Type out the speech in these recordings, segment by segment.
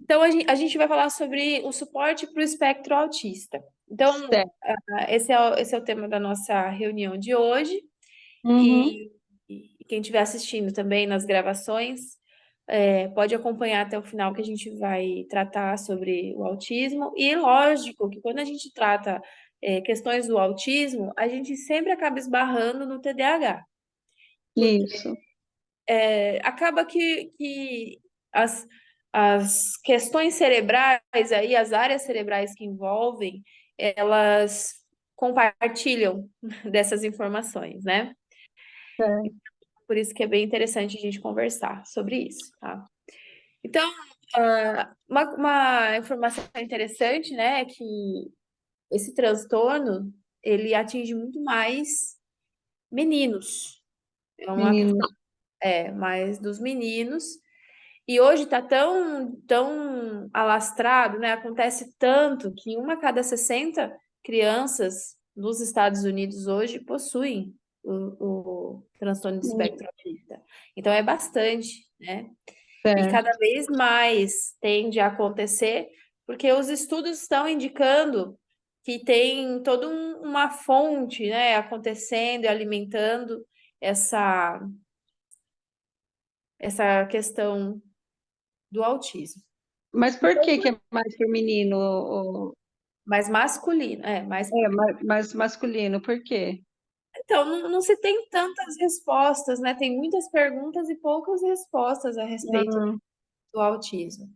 Então, a gente vai falar sobre o suporte para o espectro autista. Então, Certo. esse é o tema da nossa reunião de hoje. Uhum. E quem estiver assistindo também nas gravações, pode acompanhar até o final que a gente vai tratar sobre o autismo. E lógico que quando a gente trata questões do autismo, a gente sempre acaba esbarrando no TDAH. Porque Isso. acaba que as, as questões cerebrais aí, as áreas cerebrais que envolvem, elas compartilham dessas informações, né? Certo. Por isso que é bem interessante a gente conversar sobre isso, tá? Então, uma informação interessante, né, é que esse transtorno, ele atinge muito mais meninos. É uma questão, Meninos. mais dos meninos. E hoje está tão alastrado, né? Acontece tanto que uma a cada 60 crianças nos Estados Unidos hoje possuem o transtorno de espectro autista. Então é bastante, né? E cada Certo. vez mais tende a acontecer, porque os estudos estão indicando que tem toda uma fonte, né, acontecendo e alimentando essa, essa questão do autismo. Mas por que é mais feminino? Mais masculino, mais. Mais masculino? Por quê? Então, não se tem tantas respostas, né? Tem muitas perguntas e poucas respostas a respeito Hum, do autismo.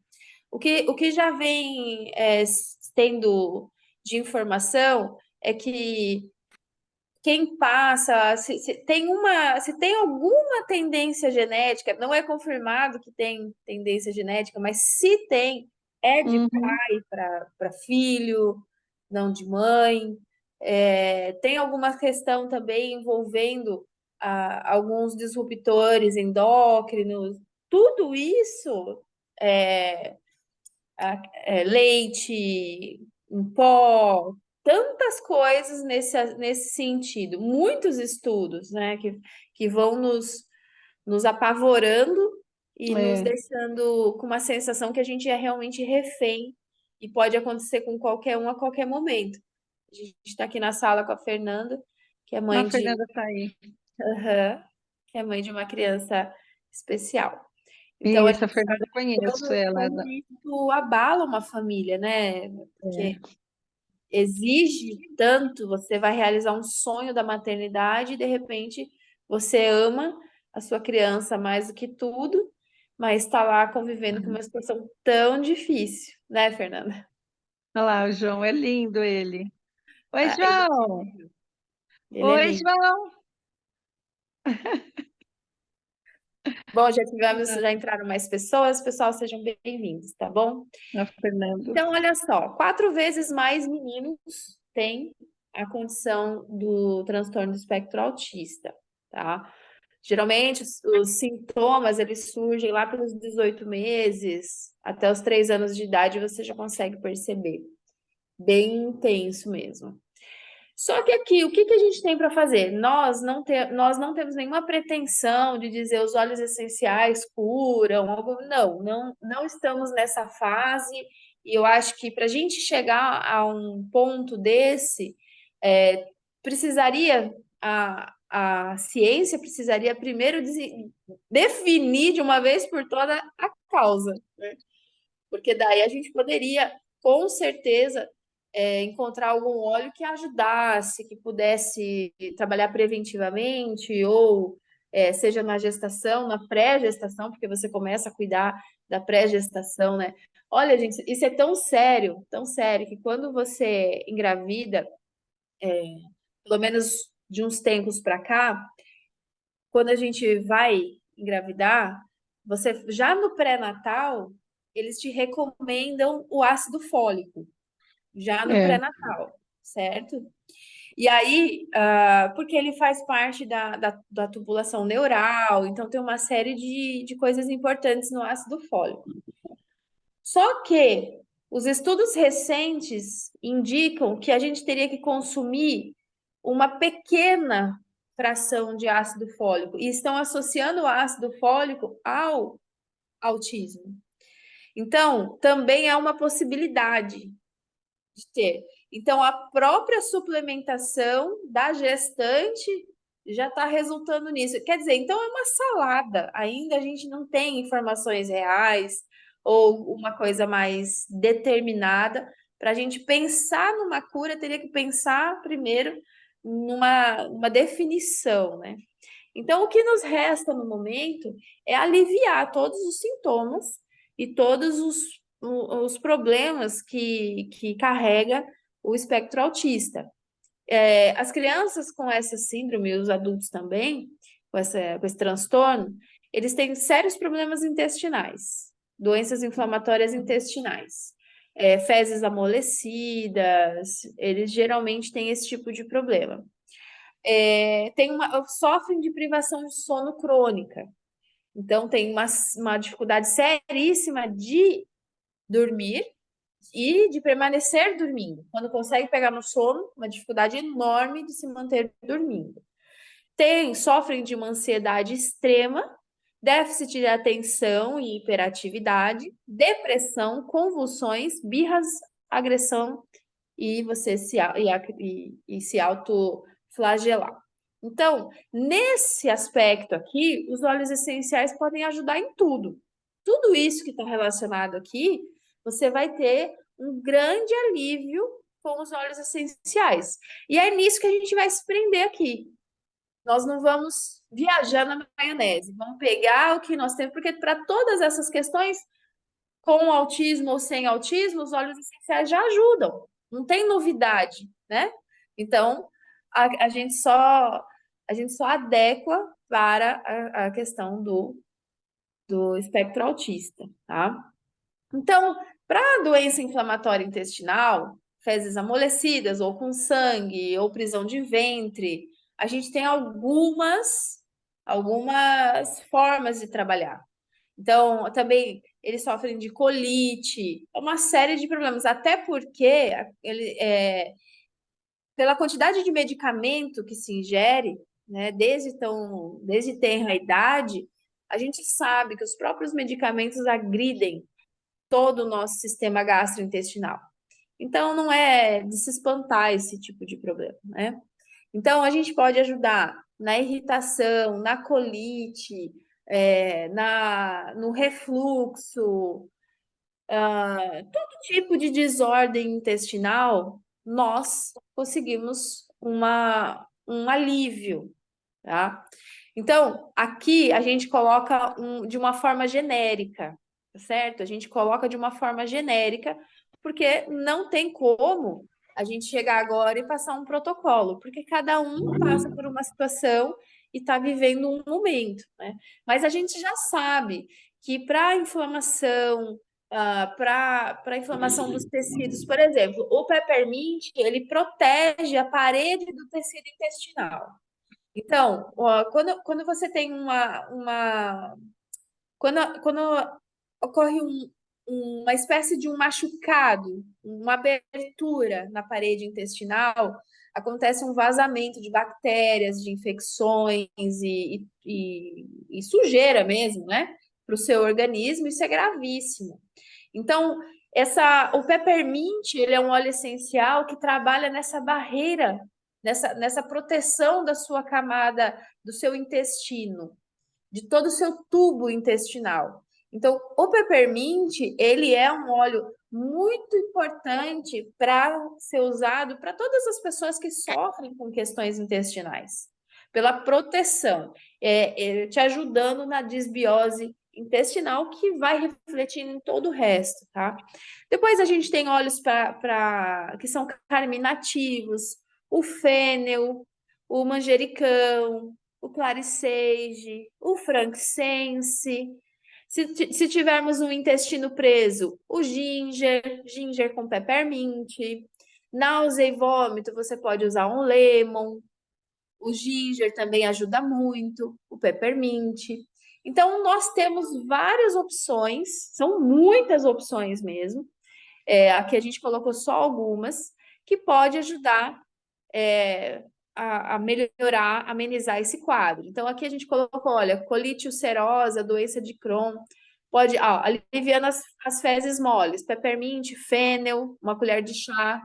O que já vem tendo de informação é que quem passa, se tem alguma tendência genética, não é confirmado que tem tendência genética, mas se tem, é de uhum. pai para filho, não de mãe. Tem alguma questão também envolvendo alguns disruptores endócrinos. Tudo isso, é, leite em pó, tantas coisas nesse sentido. Muitos estudos, né, que vão nos apavorando e nos É, deixando com uma sensação que a gente é realmente refém e pode acontecer com qualquer um a qualquer momento. A gente está aqui na sala com a Fernanda, que é a mãe de, Fernanda tá aí. aham, que é mãe de uma criança especial. Então, a Isso, gente a Fernanda eu conheço como, ela. como isso abala uma família, né? Porque É. exige tanto, você vai realizar um sonho da maternidade e de repente você ama a sua criança mais do que tudo, mas está lá convivendo com uma situação tão difícil, né, Fernanda? Olha lá, o João, é lindo ele. Oi, Ah, ele, João! ele é Oi, lindo. João! Bom, já entraram mais pessoas, pessoal, sejam bem-vindos, tá bom? A Fernanda. Então, olha só, 4 vezes mais meninos têm a condição do transtorno do espectro autista, tá? Geralmente, os sintomas, eles surgem lá pelos 18 meses, até os 3 anos de idade, você já consegue perceber. Bem intenso mesmo. Só que aqui, o que que a gente tem para fazer? Nós não temos nenhuma pretensão de dizer os óleos essenciais curam, não estamos nessa fase, e eu acho que para a gente chegar a um ponto desse, é, precisaria, a ciência precisaria primeiro definir de uma vez por toda a causa, né? Porque daí a gente poderia, com certeza, encontrar algum óleo que ajudasse, que pudesse trabalhar preventivamente, ou seja na gestação, na pré-gestação, porque você começa a cuidar da pré-gestação, né? Olha, gente, isso é tão sério, que quando você engravida, pelo menos de uns tempos para cá, quando a gente vai engravidar, você já no pré-natal, eles te recomendam o ácido fólico, já no É, pré-natal, certo? E aí, porque ele faz parte da tubulação neural, então tem uma série de coisas importantes no ácido fólico. Só que os estudos recentes indicam que a gente teria que consumir uma pequena fração de ácido fólico e estão associando o ácido fólico ao autismo. Então, também é uma possibilidade de ter. Então, a própria suplementação da gestante já está resultando nisso. Quer dizer, então é uma salada. Ainda a gente não tem informações reais ou uma coisa mais determinada. Para a gente pensar numa cura, teria que pensar primeiro numa definição, né? Então, o que nos resta no momento é aliviar todos os sintomas e todos os problemas que carrega o espectro autista. As crianças com essa síndrome, e os adultos também, com esse transtorno, eles têm sérios problemas intestinais, doenças inflamatórias intestinais, fezes amolecidas, eles geralmente têm esse tipo de problema. Sofrem de privação de sono crônica. Então, tem uma dificuldade seríssima de dormir e de permanecer dormindo. Quando consegue pegar no sono, uma dificuldade enorme de se manter dormindo. Sofrem de uma ansiedade extrema, déficit de atenção e hiperatividade, depressão, convulsões, birras, agressão e você se autoflagelar. Então, nesse aspecto aqui, os óleos essenciais podem ajudar em tudo. Tudo isso que está relacionado aqui, você vai ter um grande alívio com os óleos essenciais. E é nisso que a gente vai se prender aqui. Nós não vamos viajar na maionese, vamos pegar o que nós temos, porque para todas essas questões, com autismo ou sem autismo, os óleos essenciais já ajudam. Não tem novidade, né? Então, a gente só adequa para a questão do espectro autista, tá? Então, para a doença inflamatória intestinal, fezes amolecidas ou com sangue ou prisão de ventre, a gente tem algumas formas de trabalhar. Então, também eles sofrem de colite, uma série de problemas, até porque pela quantidade de medicamento que se ingere, né, desde tenra idade, a gente sabe que os próprios medicamentos agridem todo o nosso sistema gastrointestinal. Então, não é de se espantar esse tipo de problema, né? Então, a gente pode ajudar na irritação, na colite, no refluxo, todo tipo de desordem intestinal, nós conseguimos um alívio, tá? Então, aqui a gente coloca de uma forma genérica, tá certo? A gente coloca de uma forma genérica, porque não tem como a gente chegar agora e passar um protocolo, porque cada um passa por uma situação e está vivendo um momento, né? Mas a gente já sabe que para inflamação, para a inflamação dos tecidos, por exemplo, o peppermint, ele protege a parede do tecido intestinal. Então, ó, quando você tem quando ocorre uma espécie de um machucado, uma abertura na parede intestinal, acontece um vazamento de bactérias, de infecções e sujeira mesmo, né? Para o seu organismo, isso é gravíssimo. Então, o peppermint, ele é um óleo essencial que trabalha nessa barreira, nessa proteção da sua camada, do seu intestino, de todo o seu tubo intestinal. Então, o peppermint, ele é um óleo muito importante para ser usado para todas as pessoas que sofrem com questões intestinais, pela proteção, te ajudando na desbiose intestinal, que vai refletindo em todo o resto, tá? Depois a gente tem óleos que são carminativos, o fênel, o manjericão, o clariceide, o frankincense. Se tivermos um intestino preso, o ginger com peppermint. Náusea e vômito, você pode usar um lemon. O ginger também ajuda muito, o peppermint. Então, nós temos várias opções, são muitas opções mesmo. Aqui a gente colocou só algumas, que pode ajudar a melhorar, amenizar esse quadro. Então, aqui a gente colocou, olha, colite ulcerosa, doença de Crohn, Pode, aliviando as fezes moles, peppermint, fennel, uma colher de chá,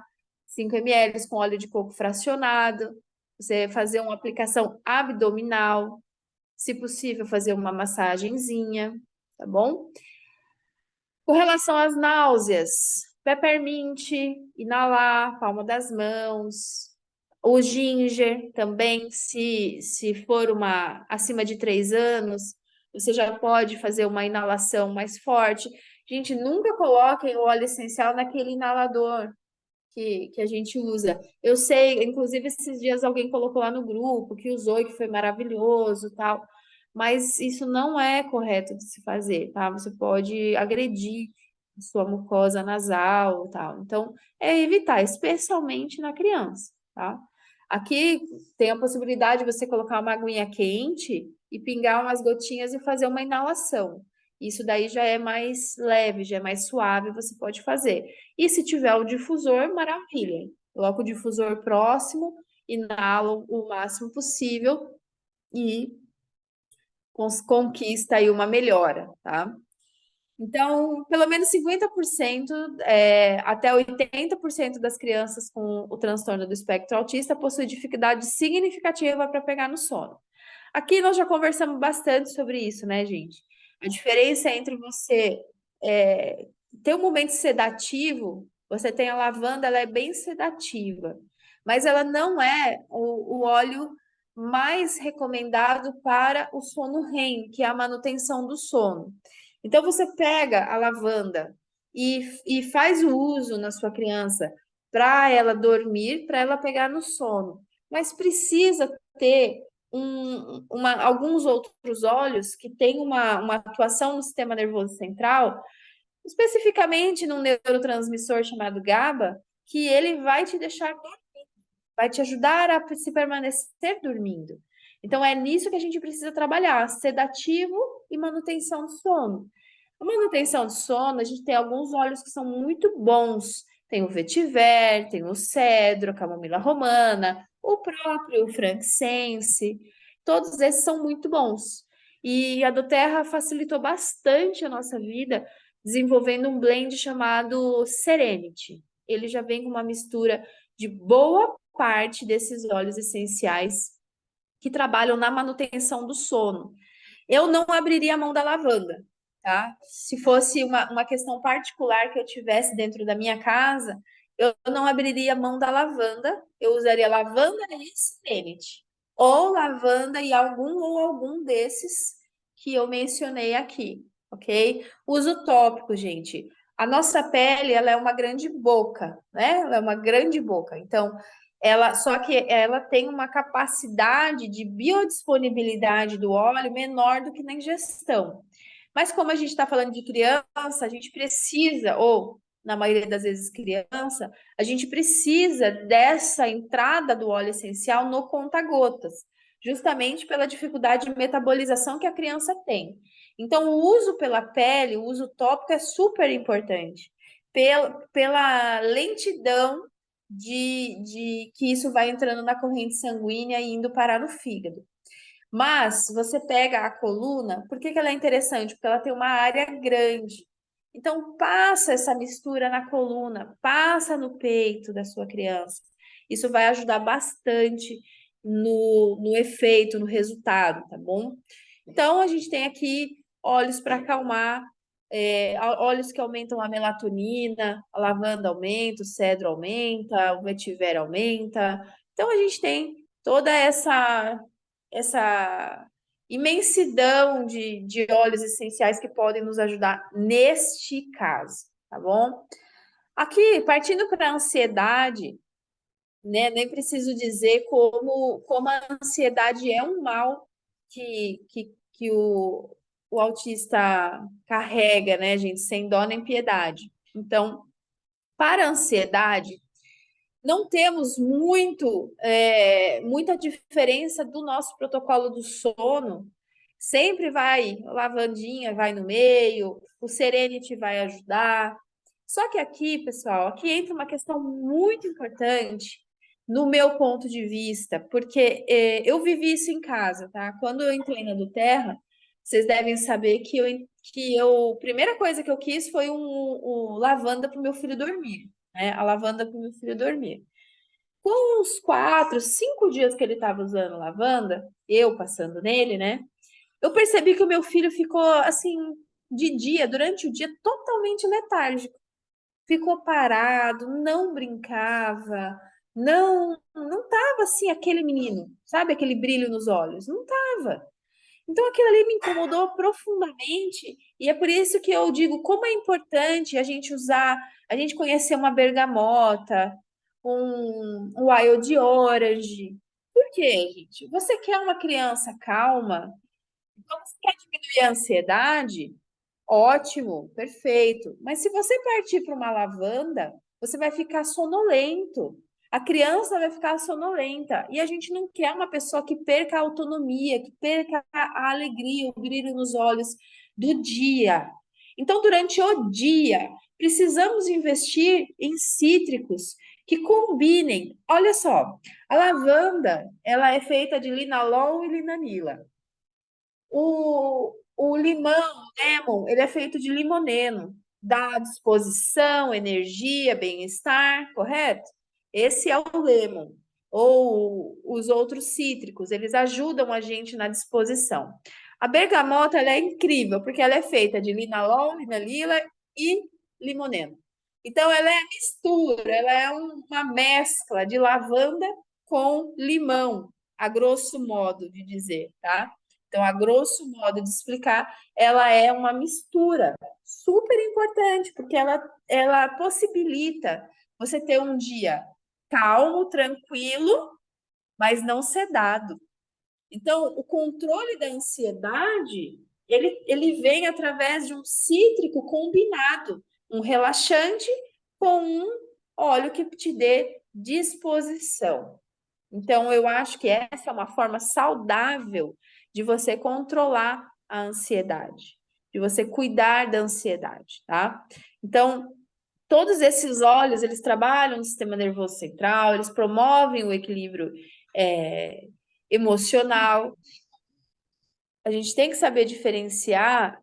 5 ml com óleo de coco fracionado. Você fazer uma aplicação abdominal, se possível, fazer uma massagenzinha, tá bom? Com relação às náuseas, peppermint, inalar, palma das mãos, o ginger também, se for uma acima de 3 anos, você já pode fazer uma inalação mais forte. Gente, nunca coloquem o óleo essencial naquele inalador que a gente usa. Eu sei, inclusive esses dias alguém colocou lá no grupo que usou e que foi maravilhoso, tal, mas isso não é correto de se fazer, tá? Você pode agredir a sua mucosa nasal, tal. Então, é evitar, especialmente na criança, tá? Aqui tem a possibilidade de você colocar uma aguinha quente e pingar umas gotinhas e fazer uma inalação. Isso daí já é mais leve, já é mais suave, você pode fazer. E se tiver o difusor, maravilha. Coloca o difusor próximo, inala o máximo possível e conquista aí uma melhora, tá? Então, pelo menos 50%, até 80% das crianças com o transtorno do espectro autista possuem dificuldade significativa para pegar no sono. Aqui nós já conversamos bastante sobre isso, né, gente? A diferença entre você ter um momento sedativo, você tem a lavanda, ela é bem sedativa, mas ela não é o óleo mais recomendado para o sono REM, que é a manutenção do sono. Então, você pega a lavanda e faz o uso na sua criança para ela dormir, para ela pegar no sono. Mas precisa ter alguns outros óleos que têm uma atuação no sistema nervoso central, especificamente num neurotransmissor chamado GABA, que ele vai te deixar, vai te ajudar a se permanecer dormindo. Então, é nisso que a gente precisa trabalhar: sedativo e manutenção do sono. A manutenção de sono, a gente tem alguns óleos que são muito bons. Tem o vetiver, tem o cedro, a camomila romana, o próprio frankincense. Todos esses são muito bons. E a doTERRA facilitou bastante a nossa vida desenvolvendo um blend chamado Serenity. Ele já vem com uma mistura de boa parte desses óleos essenciais que trabalham na manutenção do sono. Eu não abriria a mão da lavanda, tá? Se fosse uma questão particular que eu tivesse dentro da minha casa, eu não abriria a mão da lavanda, eu usaria lavanda e serenity, ou lavanda e algum desses que eu mencionei aqui, ok? Uso tópico, gente. A nossa pele, ela é uma grande boca, né? Ela é uma grande boca. Então, só que ela tem uma capacidade de biodisponibilidade do óleo menor do que na ingestão. Mas como a gente está falando de criança, a gente precisa, ou na maioria das vezes criança, a gente precisa dessa entrada do óleo essencial no conta-gotas, justamente pela dificuldade de metabolização que a criança tem. Então, o uso pela pele, o uso tópico é super importante, pela lentidão de que isso vai entrando na corrente sanguínea e indo parar no fígado. Mas você pega a coluna, por que ela é interessante? Porque ela tem uma área grande. Então, passa essa mistura na coluna, passa no peito da sua criança. Isso vai ajudar bastante no efeito, no resultado, tá bom? Então, a gente tem aqui óleos para acalmar, óleos que aumentam a melatonina, a lavanda aumenta, o cedro aumenta, o vetiver aumenta. Então, a gente tem toda essa imensidão de óleos essenciais que podem nos ajudar neste caso, tá bom? Aqui, partindo para a ansiedade, né, nem preciso dizer como a ansiedade é um mal que o autista carrega, né, gente, sem dó nem piedade. Então, para a ansiedade, não temos muita diferença do nosso protocolo do sono. Sempre vai, a lavandinha vai no meio, o Serenity vai ajudar. Só que aqui, pessoal, aqui entra uma questão muito importante no meu ponto de vista, porque eu vivi isso em casa, tá? Quando eu entrei na doTERRA, vocês devem saber que primeira coisa que eu quis foi um lavanda para o meu filho dormir, né? A lavanda para o meu filho dormir. Com uns 4, 5 dias que ele estava usando lavanda, eu passando nele, né? Eu percebi que o meu filho ficou assim, de dia, durante o dia, totalmente letárgico. Ficou parado, não brincava, não tava assim aquele menino, sabe? Aquele brilho nos olhos, não tava. Então aquilo ali me incomodou profundamente, e é por isso que eu digo como é importante a gente usar, a gente conhecer uma bergamota, um wild orange. Por quê, gente? Você quer uma criança calma? Então você quer diminuir a ansiedade? Ótimo, perfeito. Mas se você partir para uma lavanda, você vai ficar sonolento. A criança vai ficar sonolenta. E a gente não quer uma pessoa que perca a autonomia, que perca a alegria, o brilho nos olhos do dia. Então, durante o dia, precisamos investir em cítricos que combinem. Olha só, a lavanda, ela é feita de linalol e linanila. O limão, o lemon, ele é feito de limoneno, dá disposição, energia, bem-estar, correto? Esse é o lemon. Ou os outros cítricos, eles ajudam a gente na disposição. A bergamota, ela é incrível, porque ela é feita de linalol, linalila e limoneno. Então, ela é mistura, ela é uma mescla de lavanda com limão, a grosso modo de dizer, tá? Então, a grosso modo de explicar, ela é uma mistura super importante, porque ela possibilita você ter um dia calmo, tranquilo, mas não sedado. Então, o controle da ansiedade, ele vem através de um cítrico combinado, um relaxante com um óleo que te dê disposição. Então, eu acho que essa é uma forma saudável de você controlar a ansiedade, de você cuidar da ansiedade, tá? Então, todos esses óleos, eles trabalham no sistema nervoso central, eles promovem o equilíbrio é, emocional. A gente tem que saber diferenciar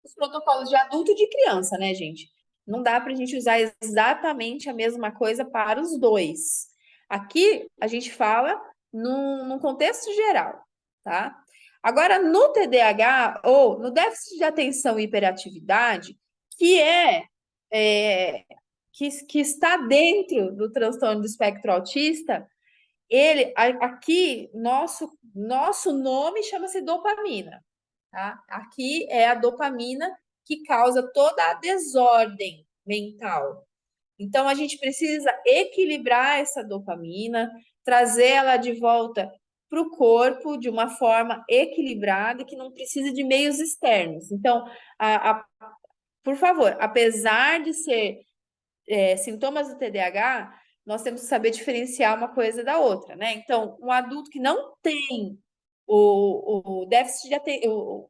os protocolos de adulto e de criança, né, gente? Não dá para a gente usar exatamente a mesma coisa para os dois. Aqui a gente fala num contexto geral, tá? Agora, no TDAH ou no déficit de atenção e hiperatividade, que que está dentro do transtorno do espectro autista, aqui nosso nome chama-se dopamina. Tá? Aqui é a dopamina que causa toda a desordem mental. Então, a gente precisa equilibrar essa dopamina, trazer ela de volta para o corpo de uma forma equilibrada, que não precisa de meios externos. Então, por favor, apesar de ser sintomas do TDAH, nós temos que saber diferenciar uma coisa da outra, né? Então, um adulto que não tem o déficit de atenção,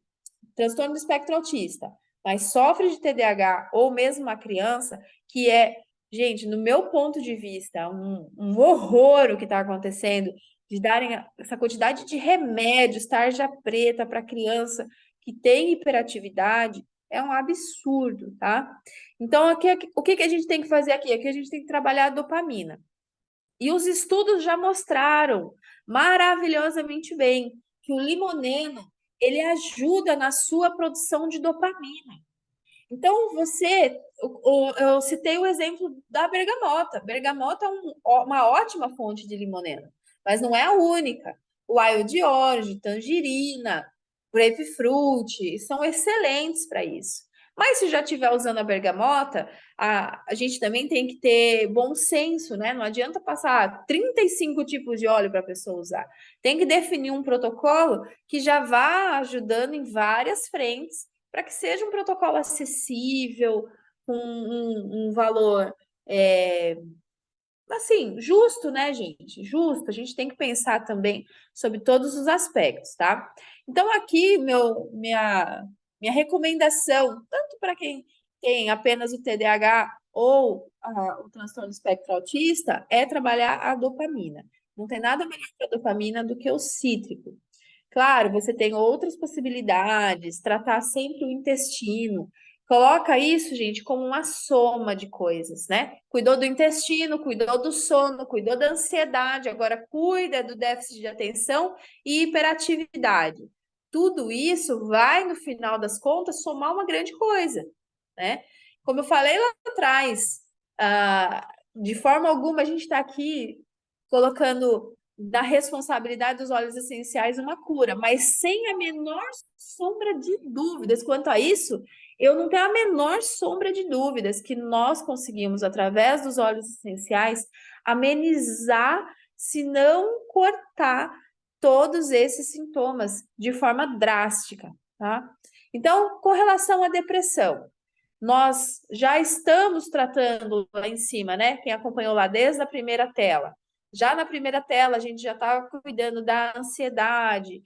transtorno do espectro autista, mas sofre de TDAH ou mesmo uma criança, que é, gente, no meu ponto de vista, um horror o que está acontecendo, de darem essa quantidade de remédios, tarja preta para criança que tem hiperatividade, é um absurdo, tá? Então, o que a gente tem que fazer aqui? Aqui a gente tem que trabalhar a dopamina. E os estudos já mostraram maravilhosamente bem que o limoneno ele ajuda na sua produção de dopamina. Então, eu citei o exemplo da bergamota. Bergamota é uma ótima fonte de limoneno, mas não é a única. O wild orange, tangerina, grapefruit são excelentes para isso. Mas se já estiver usando a bergamota, a gente também tem que ter bom senso, né? Não adianta passar 35 tipos de óleo para a pessoa usar. Tem que definir um protocolo que já vá ajudando em várias frentes para que seja um protocolo acessível, com um valor assim, justo, né, gente? Justo. A gente tem que pensar também sobre todos os aspectos, tá? Então, aqui, minha recomendação, tanto para quem tem apenas o TDAH ou o transtorno do espectro autista, é trabalhar a dopamina. Não tem nada melhor para dopamina do que o cítrico. Claro, você tem outras possibilidades, tratar sempre o intestino. Coloca isso, gente, como uma soma de coisas, né? Cuidou do intestino, cuidou do sono, cuidou da ansiedade, agora cuida do déficit de atenção e hiperatividade. Tudo isso vai, no final das contas, somar uma grande coisa, né? Como eu falei lá atrás, de forma alguma a gente está aqui colocando da responsabilidade dos óleos essenciais uma cura, mas sem a menor sombra de dúvidas quanto a isso, eu não tenho a menor sombra de dúvidas que nós conseguimos, através dos óleos essenciais, amenizar, se não cortar, todos esses sintomas de forma drástica, tá? Então, com relação à depressão, nós já estamos tratando lá em cima, né? Quem acompanhou lá desde a primeira tela. Já na primeira tela, a gente já estava cuidando da ansiedade,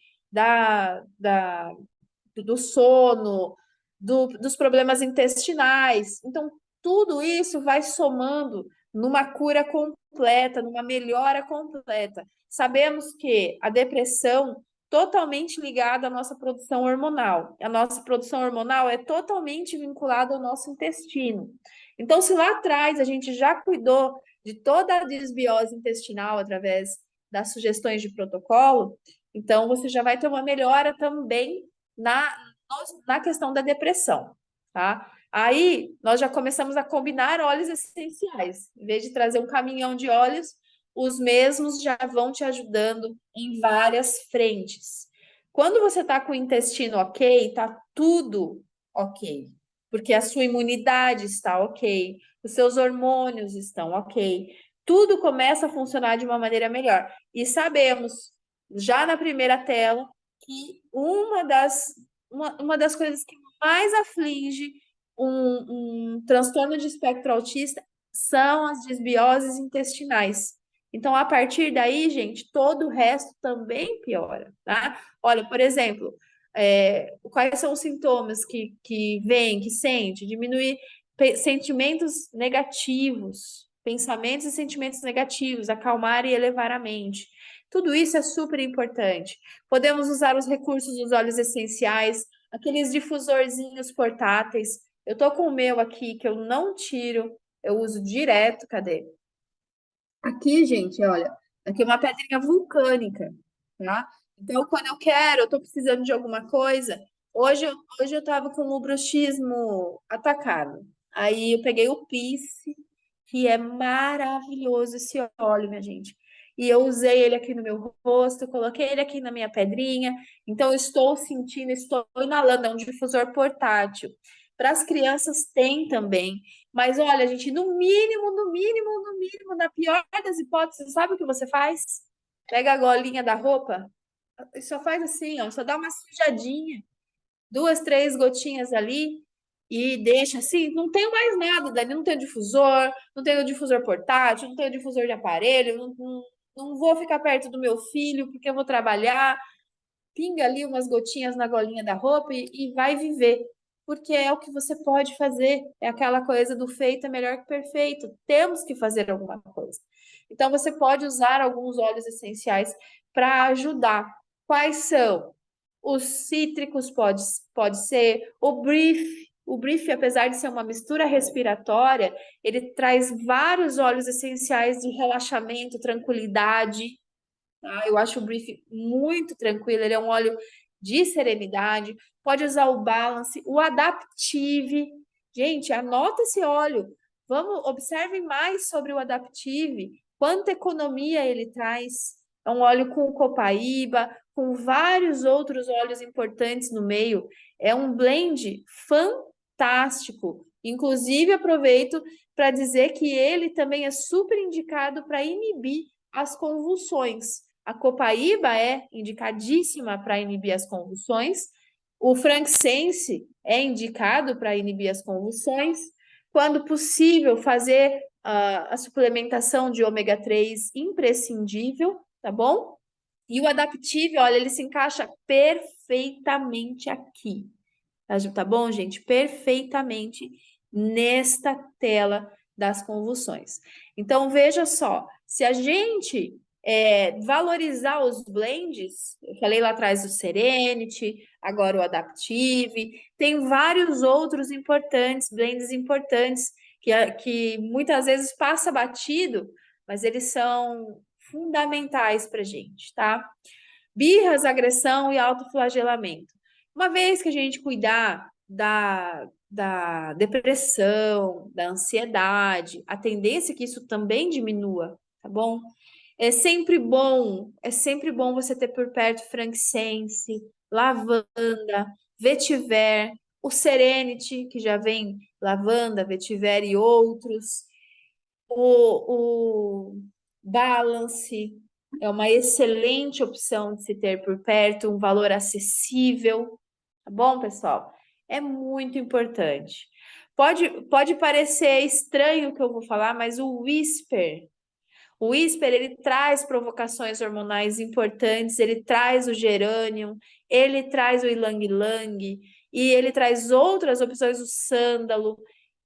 do sono, dos problemas intestinais. Então, tudo isso vai somando numa cura completa, numa melhora completa. Sabemos que a depressão totalmente ligada à nossa produção hormonal. A nossa produção hormonal é totalmente vinculada ao nosso intestino. Então, se lá atrás a gente já cuidou de toda a desbiose intestinal através das sugestões de protocolo, então você já vai ter uma melhora também na, na questão da depressão, tá? Aí nós já começamos a combinar óleos essenciais. Em vez de trazer um caminhão de óleos, os mesmos já vão te ajudando em várias frentes. Quando você está com o intestino ok, está tudo ok, porque a sua imunidade está ok, os seus hormônios estão ok, tudo começa a funcionar de uma maneira melhor. E sabemos, já na primeira tela, que uma das coisas que mais aflige um transtorno de espectro autista são as desbioses intestinais. Então, a partir daí, gente, todo o resto também piora, tá? Olha, por exemplo, quais são os sintomas que vem, que sente? Diminuir sentimentos negativos, pensamentos e sentimentos negativos, acalmar e elevar a mente. Tudo isso é super importante. Podemos usar os recursos dos óleos essenciais, aqueles difusorzinhos portáteis. Eu tô com o meu aqui que eu não tiro, eu uso direto. Cadê? Aqui, gente, olha, aqui é uma pedrinha vulcânica, tá? Então, quando eu quero, eu tô precisando de alguma coisa. Hoje eu tava com o bruxismo atacado. Aí eu peguei o Peace, que é maravilhoso esse óleo, minha gente. E eu usei ele aqui no meu rosto, coloquei ele aqui na minha pedrinha. Então, eu estou sentindo, estou inalando, é um difusor portátil. Para as crianças tem também. Mas olha, gente, no mínimo, no mínimo, no mínimo, na pior das hipóteses, sabe o que você faz? Pega a golinha da roupa e só faz assim, ó, só dá uma sujadinha, duas, três gotinhas ali e deixa assim. Não tenho mais nada, Dani, não tenho difusor, não tenho difusor portátil, não tenho difusor de aparelho, não vou ficar perto do meu filho porque eu vou trabalhar. Pinga ali umas gotinhas na golinha da roupa e vai viver. Porque é o que você pode fazer. É aquela coisa do feito é melhor que perfeito. Temos que fazer alguma coisa. Então, você pode usar alguns óleos essenciais para ajudar. Quais são? Os cítricos pode ser, o brief, apesar de ser uma mistura respiratória, ele traz vários óleos essenciais de relaxamento, tranquilidade, tá? Eu acho o Brief muito tranquilo, ele é um óleo de serenidade. Pode usar o Balance, o Adaptive. Gente, anota esse óleo. Vamos, observe mais sobre o Adaptive, quanta economia ele traz. É um óleo com copaíba, com vários outros óleos importantes no meio. É um blend fantástico. Inclusive, aproveito para dizer que ele também é super indicado para inibir as convulsões. A copaíba é indicadíssima para inibir as convulsões. O frankincense é indicado para inibir as convulsões. Quando possível, fazer a suplementação de ômega 3 imprescindível, tá bom? E o Adaptive, olha, ele se encaixa perfeitamente aqui. Tá bom, gente? Perfeitamente nesta tela das convulsões. Então, veja só, se a gente valorizar os blends. Eu falei lá atrás do Serenity, agora o Adaptive, tem vários outros importantes, blends importantes, que muitas vezes passa batido, mas eles são fundamentais para a gente, tá? Birras, agressão e autoflagelamento. Uma vez que a gente cuidar da depressão, da ansiedade, a tendência é que isso também diminua, tá bom? É sempre bom você ter por perto frankincense, lavanda, vetiver, o Serenity, que já vem lavanda, vetiver e outros, o Balance é uma excelente opção de se ter por perto, um valor acessível, tá bom, pessoal? É muito importante. Pode parecer estranho o que eu vou falar, mas o Whisper, ele traz provocações hormonais importantes, ele traz o gerânium, ele traz o ylang-ylang, e ele traz outras opções, o sândalo,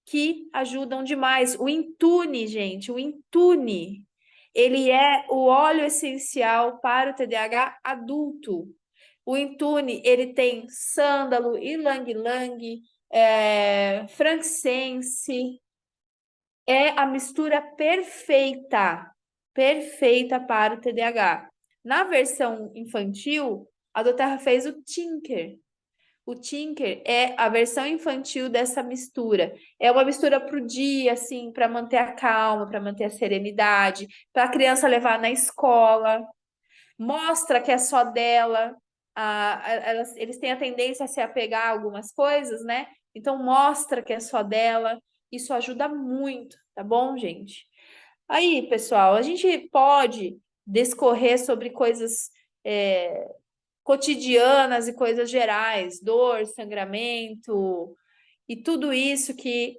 que ajudam demais. O Intune, gente, o Intune, ele é o óleo essencial para o TDAH adulto. O Intune, ele tem sândalo, ylang-ylang, frankincense, é a mistura perfeita para o TDAH. Na versão infantil, a doTERRA fez o Tinker. O Tinker é a versão infantil dessa mistura. É uma mistura para o dia, assim, para manter a calma, para manter a serenidade, para a criança levar na escola. Mostra que é só dela. Eles têm a tendência a se apegar a algumas coisas, né? Então, mostra que é só dela. Isso ajuda muito, tá bom, gente? Aí, pessoal, a gente pode discorrer sobre coisas cotidianas e coisas gerais, dor, sangramento e tudo isso que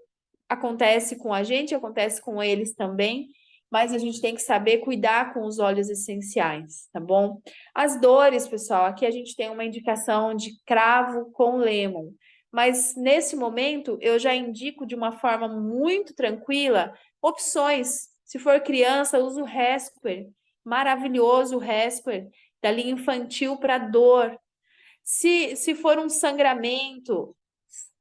acontece com a gente, acontece com eles também, mas a gente tem que saber cuidar com os óleos essenciais, tá bom? As dores, pessoal, aqui a gente tem uma indicação de cravo com lemon, mas nesse momento eu já indico de uma forma muito tranquila opções. Se for criança, usa o Resper, maravilhoso o Resper, da linha infantil para dor. Se for um sangramento,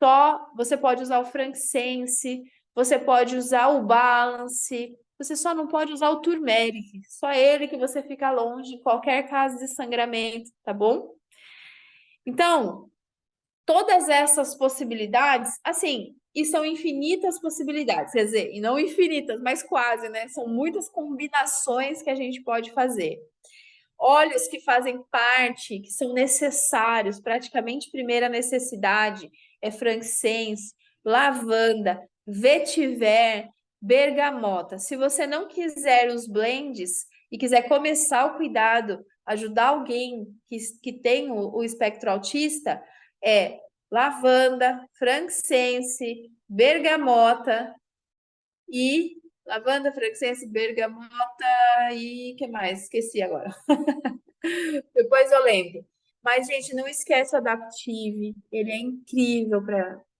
só você pode usar o frankincense, você pode usar o balance, você só não pode usar o turmeric, só ele que você fica longe em qualquer caso de sangramento, tá bom? Então, todas essas possibilidades, assim, e são infinitas possibilidades, quer dizer, e não infinitas, mas quase, né? São muitas combinações que a gente pode fazer. Óleos que fazem parte, que são necessários, praticamente primeira necessidade, é frankincense, lavanda, vetiver, bergamota. Se você não quiser os blends e quiser começar o cuidado, ajudar alguém que tem o espectro autista, é lavanda, frankincense, bergamota e lavanda, frankincense, bergamota e que mais? Esqueci agora. Depois eu lembro. Mas, gente, não esquece o Adaptive. Ele é incrível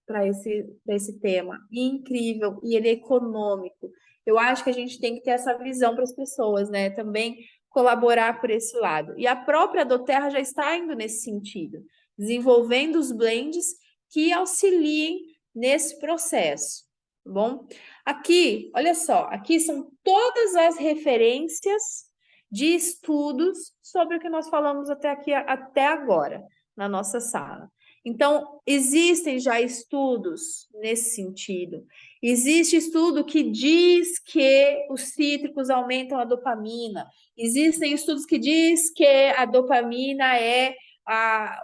para esse tema. Incrível. E ele é econômico. Eu acho que a gente tem que ter essa visão para as pessoas, né? Também colaborar por esse lado. E a própria doTERRA já está indo nesse sentido, desenvolvendo os blends que auxiliem nesse processo, tá bom? Aqui, olha só, aqui são todas as referências de estudos sobre o que nós falamos até agora na nossa sala. Então, existem já estudos nesse sentido. Existe estudo que diz que os cítricos aumentam a dopamina. Existem estudos que diz que a dopamina é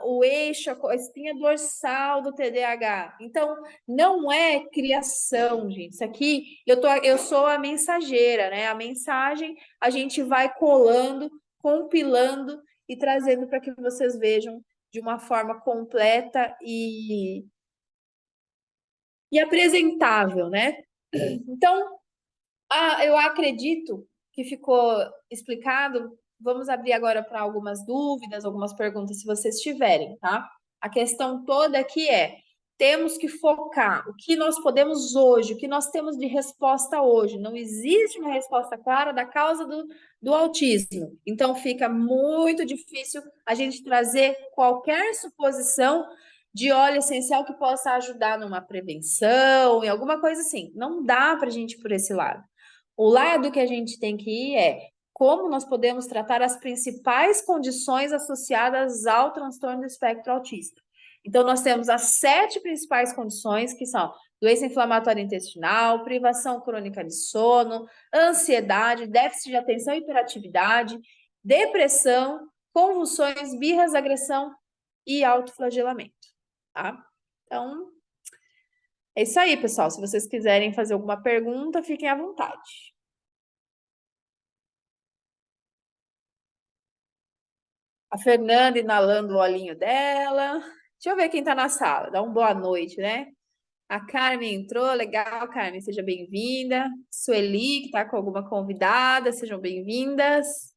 o eixo, a espinha dorsal do TDAH. Então, não é criação, gente. Isso aqui, eu sou a mensageira, né? A mensagem a gente vai colando, compilando e trazendo para que vocês vejam de uma forma completa e apresentável, né? Então, eu acredito que ficou explicado. Vamos abrir agora para algumas dúvidas, algumas perguntas, se vocês tiverem, tá? A questão toda aqui é: temos que focar o que nós podemos hoje, o que nós temos de resposta hoje. Não existe uma resposta clara da causa do autismo. Então, fica muito difícil a gente trazer qualquer suposição de óleo essencial que possa ajudar numa prevenção, em alguma coisa assim. Não dá para a gente ir por esse lado. O lado que a gente tem que ir é como nós podemos tratar as principais condições associadas ao transtorno do espectro autista. Então, nós temos as 7 principais condições, que são doença inflamatória intestinal, privação crônica de sono, ansiedade, déficit de atenção e hiperatividade, depressão, convulsões, birras, agressão e autoflagelamento, tá? Então, é isso aí, pessoal. Se vocês quiserem fazer alguma pergunta, fiquem à vontade. A Fernanda inalando o olhinho dela. Deixa eu ver quem tá na sala. Dá uma boa noite, né? A Carmen entrou, legal, Carmen, seja bem-vinda. Sueli, que está com alguma convidada, sejam bem-vindas.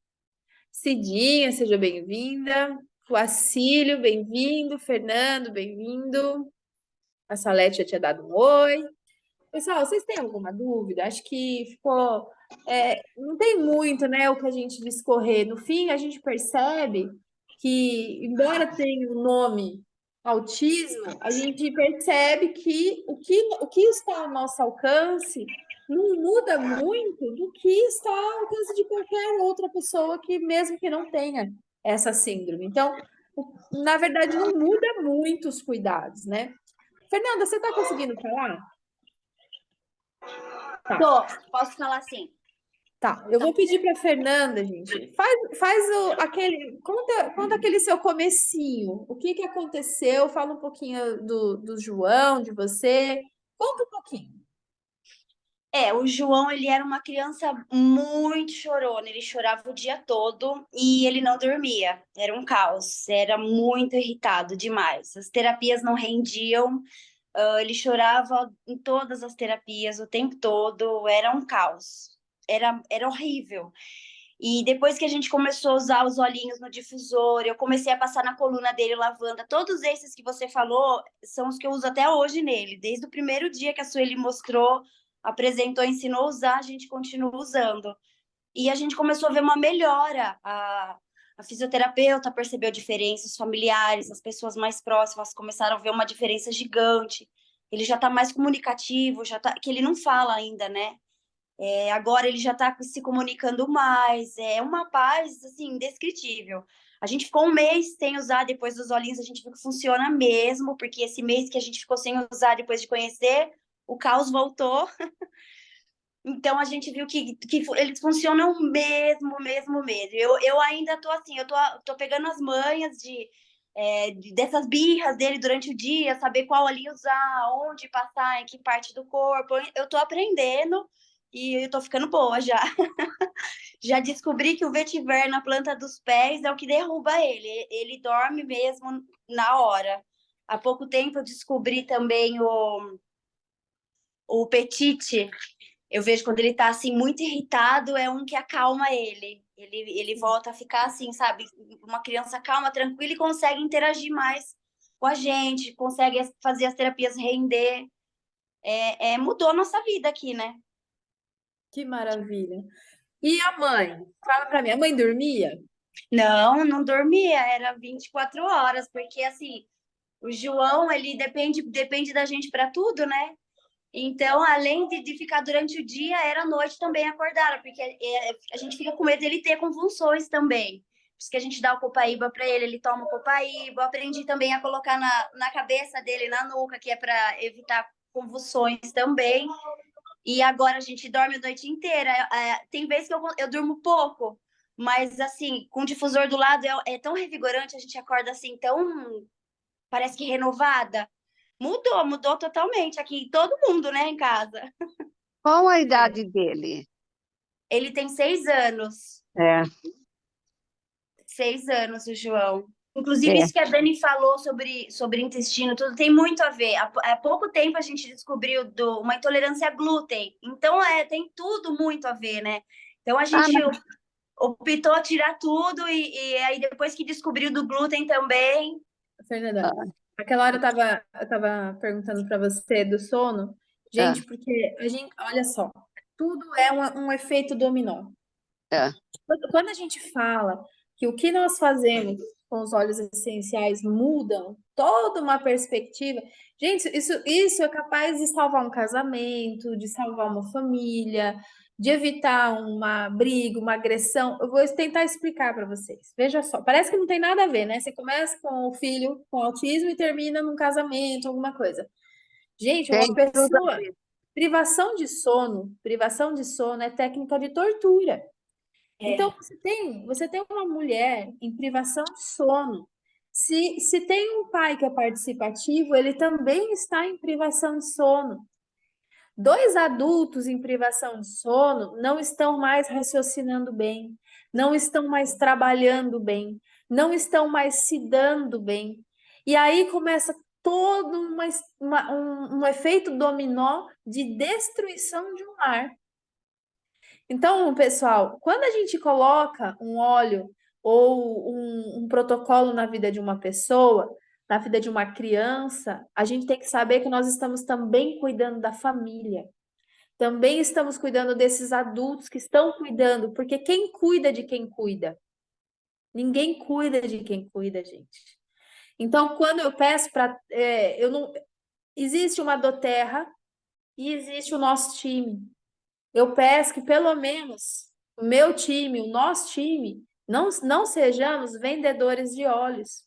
Cidinha, seja bem-vinda. O Acílio, bem-vindo. Fernando, bem-vindo. A Salete já tinha dado um oi. Pessoal, vocês têm alguma dúvida? Acho que ficou. Não tem muito, né, o que a gente discorrer. No fim, a gente percebe que, embora tenha o nome autismo, a gente percebe que o que está ao nosso alcance não muda muito do que está ao alcance de qualquer outra pessoa que, mesmo que não tenha essa síndrome. Então, na verdade, não muda muito os cuidados, né? Fernanda, você está conseguindo falar? Tô, posso falar assim. Tá, eu vou pedir para Fernanda, gente, conta aquele seu comecinho, o que aconteceu, fala um pouquinho do João, de você, conta um pouquinho. O João, ele era uma criança muito chorona, ele chorava o dia todo e ele não dormia, era um caos, era muito irritado demais, as terapias não rendiam, ele chorava em todas as terapias o tempo todo, era um caos, era horrível. E depois que a gente começou a usar os olhinhos no difusor, eu comecei a passar na coluna dele lavanda. Todos esses que você falou são os que eu uso até hoje nele. Desde o primeiro dia que a Sueli mostrou, apresentou, ensinou a usar, a gente continua usando. E a gente começou a ver uma melhora. A fisioterapeuta percebeu a diferença, os familiares, as pessoas mais próximas começaram a ver uma diferença gigante. Ele já está mais comunicativo, que ele não fala ainda, né? Agora ele já está se comunicando mais, é uma paz, assim, indescritível. A gente ficou um mês sem usar, depois dos olhinhos a gente viu que funciona mesmo, porque esse mês que a gente ficou sem usar depois de conhecer, o caos voltou. Então a gente viu que eles funcionam mesmo. Eu ainda tô assim, tô pegando as manhas dessas birras dele durante o dia, saber qual olhinho usar, onde passar, em que parte do corpo. Eu tô aprendendo e eu tô ficando boa já. Já descobri que o vetiver na planta dos pés é o que derruba ele. Ele dorme mesmo na hora. Há pouco tempo eu descobri também o petite. Eu vejo quando ele tá assim muito irritado, é um que acalma ele. Ele volta a ficar assim, sabe? Uma criança calma, tranquila e consegue interagir mais com a gente, consegue fazer as terapias render. Mudou a nossa vida aqui, né? Que maravilha. E a mãe? Fala para mim, a mãe dormia? Não dormia, era 24 horas, porque assim, o João, ele depende da gente para tudo, né? Então, além de ficar durante o dia, era à noite também acordada, porque a gente fica com medo dele ter convulsões também. Por isso que a gente dá o copaíba para ele, ele toma o copaíba. Eu aprendi também a colocar na cabeça dele, na nuca, que é para evitar convulsões também. E agora a gente dorme a noite inteira. Tem vezes que eu durmo pouco, mas assim, com o difusor do lado é tão revigorante, a gente acorda assim, tão, parece que renovada. Mudou totalmente aqui, todo mundo, né, em casa. Qual a idade dele? Ele tem 6 anos. É, 6 anos, o João. Inclusive, é. isso que a Dani falou sobre intestino, tudo tem muito a ver. Há pouco tempo a gente descobriu uma intolerância a glúten. Então, tem tudo muito a ver, né? Então, a gente optou tirar tudo e aí depois que descobriu do glúten também. Fernanda, Aquela hora eu tava perguntando para você do sono, É, gente, porque a gente, olha só, tudo é um efeito dominó. é. Quando a gente fala que o que nós fazemos com os óleos essenciais mudam toda uma perspectiva, gente, isso é capaz de salvar um casamento, de salvar uma família, de evitar uma briga, uma agressão. Eu vou tentar explicar para vocês. Veja só, parece que não tem nada a ver, né? Você começa com o filho com autismo e termina num casamento, alguma coisa. Gente, Tem uma tudo a pessoa, ver. privação de sono é técnica de tortura. Então, você tem uma mulher em privação de sono. Se tem um pai que é participativo, ele também está em privação de sono. Dois adultos em privação de sono não estão mais raciocinando bem, não estão mais trabalhando bem, não estão mais se dando bem. E aí começa todo um efeito dominó de destruição de um lar. Então, pessoal, quando a gente coloca um óleo ou um protocolo na vida de uma pessoa, na vida de uma criança, a gente tem que saber que nós estamos também cuidando da família. Também estamos cuidando desses adultos que estão cuidando, porque quem cuida de quem cuida? Ninguém cuida de quem cuida, gente. Então, quando eu peço para. Eu não. Existe uma doTERRA e existe o nosso time. Eu peço que pelo menos o meu time, o nosso time, não sejamos vendedores de óleos,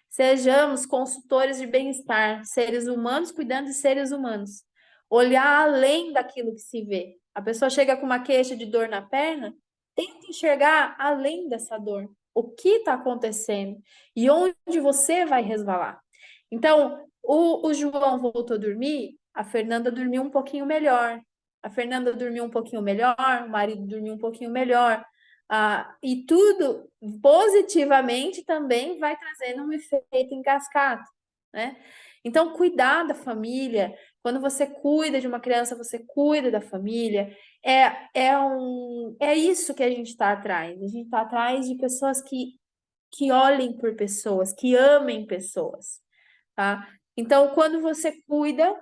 sejamos consultores de bem-estar, seres humanos cuidando de seres humanos. Olhar além daquilo que se vê. A pessoa chega com uma queixa de dor na perna, tenta enxergar além dessa dor. O que está acontecendo e onde você vai resvalar. Então, o João voltou a dormir, a Fernanda dormiu um pouquinho melhor. A Fernanda dormiu um pouquinho melhor, o marido dormiu um pouquinho melhor. E tudo positivamente também vai trazendo um efeito em cascata, né? Então, cuidar da família, quando você cuida de uma criança, você cuida da família, é isso que a gente está atrás. A gente está atrás de pessoas que olhem por pessoas, que amem pessoas, tá? Então, quando você cuida,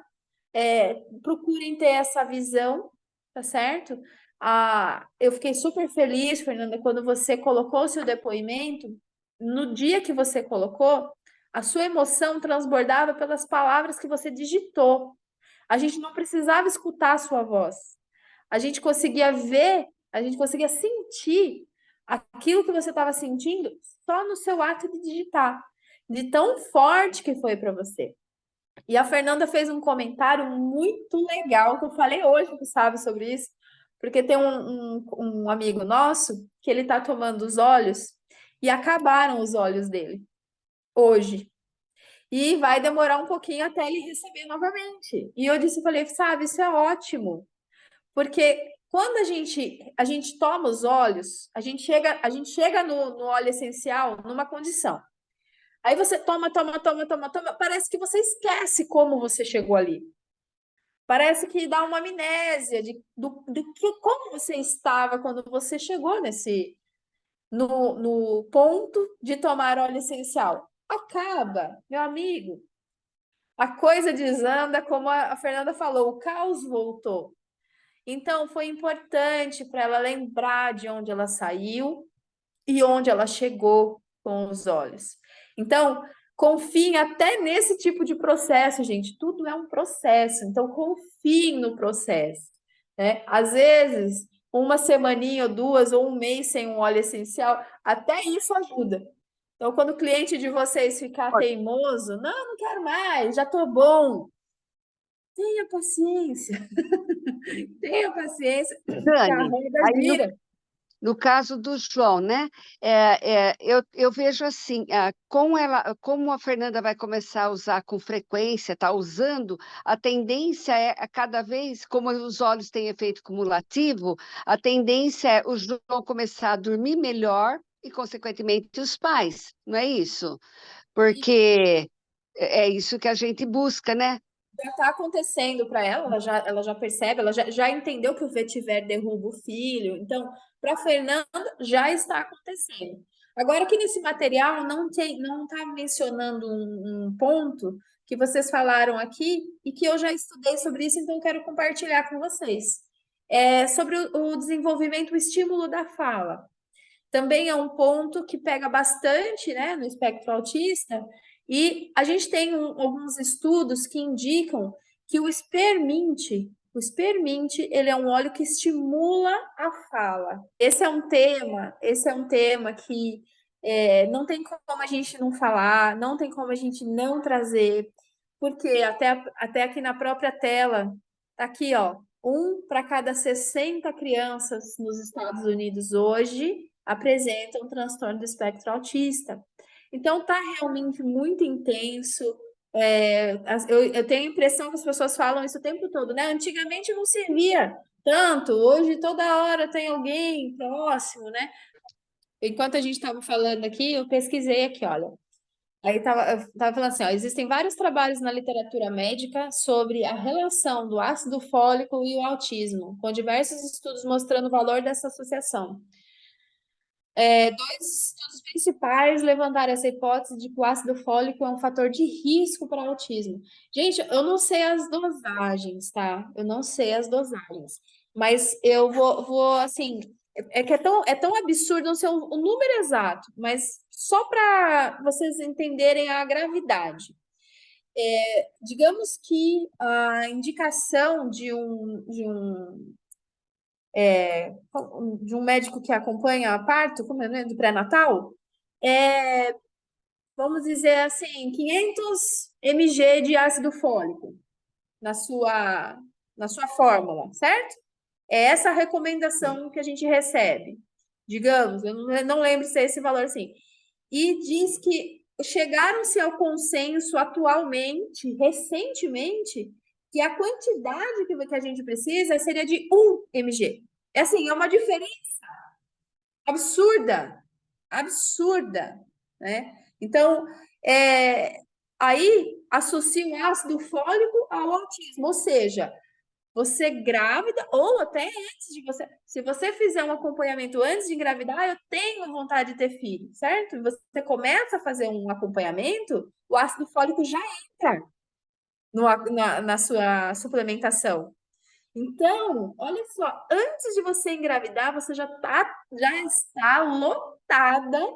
procurem ter essa visão, tá certo? Eu fiquei super feliz, Fernanda, quando você colocou o seu depoimento. No dia que você colocou, a sua emoção transbordava pelas palavras que você digitou. A gente não precisava escutar a sua voz. A gente conseguia ver, a gente conseguia sentir aquilo que você estava sentindo só no seu ato de digitar, de tão forte que foi para você. E a Fernanda fez um comentário muito legal que eu falei hoje com o Sábio sobre isso, porque tem um amigo nosso que ele está tomando os óleos e acabaram os óleos dele hoje. E vai demorar um pouquinho até ele receber novamente. E eu falei, sabe, isso é ótimo, porque quando a gente toma os óleos, a gente chega no óleo essencial numa condição. Aí você toma, parece que você esquece como você chegou ali. Parece que dá uma amnésia do que como você estava quando você chegou no ponto de tomar óleo essencial. Acaba, meu amigo. A coisa desanda, como a Fernanda falou, o caos voltou. Então, foi importante para ela lembrar de onde ela saiu e onde ela chegou com os olhos. Então, confiem até nesse tipo de processo, gente. Tudo é um processo, então confiem no processo, né? Às vezes, uma semaninha ou duas ou um mês sem um óleo essencial, até isso ajuda. Então, quando o cliente de vocês ficar teimoso, não quero mais, já estou bom. Tenha paciência. Tenha paciência, que a Dani, roda aí gira. no caso do João, né? Eu vejo assim, como a Fernanda vai começar a usar com frequência, está usando, a tendência é a cada vez, como os olhos têm efeito cumulativo, a tendência é o João começar a dormir melhor e, consequentemente, os pais, não é isso? Porque é isso que a gente busca, né? Já está acontecendo para ela, ela já percebe, ela já entendeu que o vetiver derruba o filho. Então, para a Fernanda, já está acontecendo. Agora, aqui nesse material não está mencionando um ponto que vocês falaram aqui e que eu já estudei sobre isso, então eu quero compartilhar com vocês. É sobre o desenvolvimento, o estímulo da fala. Também é um ponto que pega bastante, né, no espectro autista, e a gente tem alguns estudos que indicam que o esperminte, ele é um óleo que estimula a fala. Esse é um tema que não tem como a gente não falar, não tem como a gente não trazer, porque até aqui na própria tela, tá aqui, ó, 1 para cada 60 crianças nos Estados Unidos hoje apresentam transtorno do espectro autista. Então, tá realmente muito intenso. Eu tenho a impressão que as pessoas falam isso o tempo todo, né? Antigamente não se via tanto, hoje toda hora tem alguém próximo, né? Enquanto a gente estava falando aqui, eu pesquisei aqui, olha. Aí eu tava falando assim, ó, existem vários trabalhos na literatura médica sobre a relação do ácido fólico e o autismo, com diversos estudos mostrando o valor dessa associação. Dois estudos principais levantaram essa hipótese de que o ácido fólico é um fator de risco para autismo. Gente, eu não sei as dosagens, tá? Eu não sei as dosagens, mas eu vou assim, que é tão absurdo, não sei o número exato, mas só para vocês entenderem a gravidade. Digamos que a indicação de um médico que acompanha a parto, como é, né, do pré-natal, vamos dizer assim, 500 mg de ácido fólico na sua fórmula, certo? É essa a recomendação que a gente recebe. Digamos, eu não lembro se é esse valor assim. E diz que chegaram-se ao consenso atualmente, recentemente, que a quantidade que a gente precisa seria de 1 mg. É assim, é uma diferença absurda, absurda, né? Então, aí associa o ácido fólico ao autismo, ou seja, você grávida ou até antes de você, se você fizer um acompanhamento antes de engravidar, eu tenho vontade de ter filho, certo? E você começa a fazer um acompanhamento, o ácido fólico já entra na sua suplementação. Então, olha só, antes de você engravidar, você já está lotada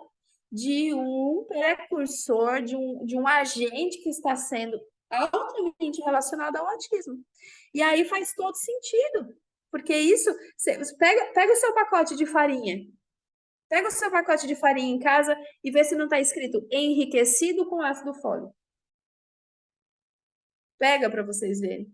de um precursor, de um agente que está sendo altamente relacionado ao autismo. E aí faz todo sentido, porque isso, você pega o seu pacote de farinha, pega o seu pacote de farinha em casa e vê se não está escrito enriquecido com ácido fólico. Pega para vocês verem.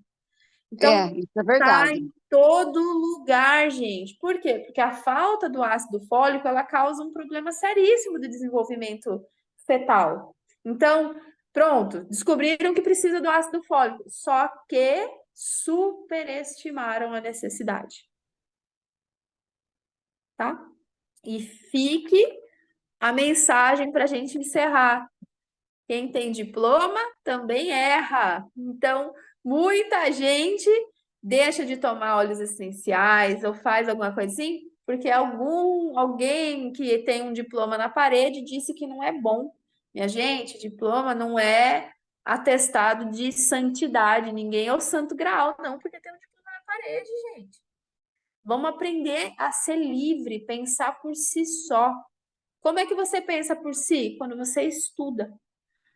Então, Isso é tá verdade. em todo lugar, gente. Por quê? Porque a falta do ácido fólico, ela causa um problema seríssimo de desenvolvimento fetal. Então, pronto, descobriram que precisa do ácido fólico, só que superestimaram a necessidade. Tá? E fique a mensagem para a gente encerrar. Quem tem diploma também erra. Então, muita gente deixa de tomar óleos essenciais ou faz alguma coisa assim, porque alguém que tem um diploma na parede disse que não é bom. Minha gente, diploma não é atestado de santidade. Ninguém é o santo graal, não, porque tem um diploma na parede, gente. Vamos aprender a ser livre, pensar por si só. Como é que você pensa por si? Quando você estuda,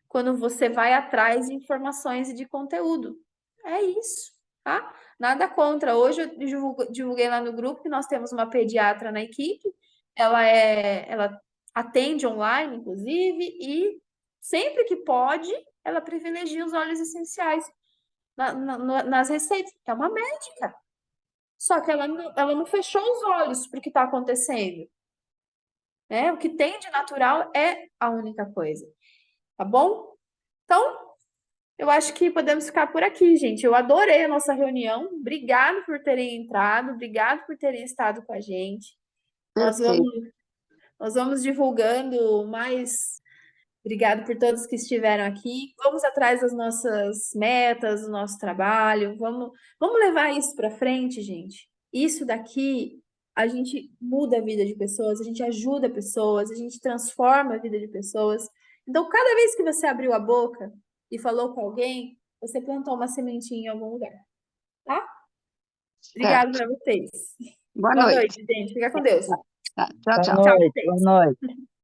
quando você vai atrás de informações e de conteúdo. É isso, tá? Nada contra. Hoje eu divulguei lá no grupo que nós temos uma pediatra na equipe, ela atende online, inclusive, e sempre que pode, ela privilegia os óleos essenciais nas receitas, que é uma médica. Só que ela não fechou os olhos para o que está acontecendo. Né? O que tem de natural é a única coisa. Tá bom? Então, eu acho que podemos ficar por aqui, gente. Eu adorei a nossa reunião. Obrigado por terem entrado, obrigado por terem estado com a gente. Nós Perfeito. vamos divulgando mais. Obrigado por todos que estiveram aqui. Vamos atrás das nossas metas, do nosso trabalho. Vamos levar isso para frente, gente. Isso daqui a gente muda a vida de pessoas, a gente ajuda pessoas, a gente transforma a vida de pessoas. Então, cada vez que você abriu a boca e falou com alguém, você plantou uma sementinha em algum lugar, tá? Obrigada Certo. para vocês. Boa Boa noite. noite, gente. Fica com Deus. Tá, tchau, Boa tchau. Tchau, noite, vocês. boa noite.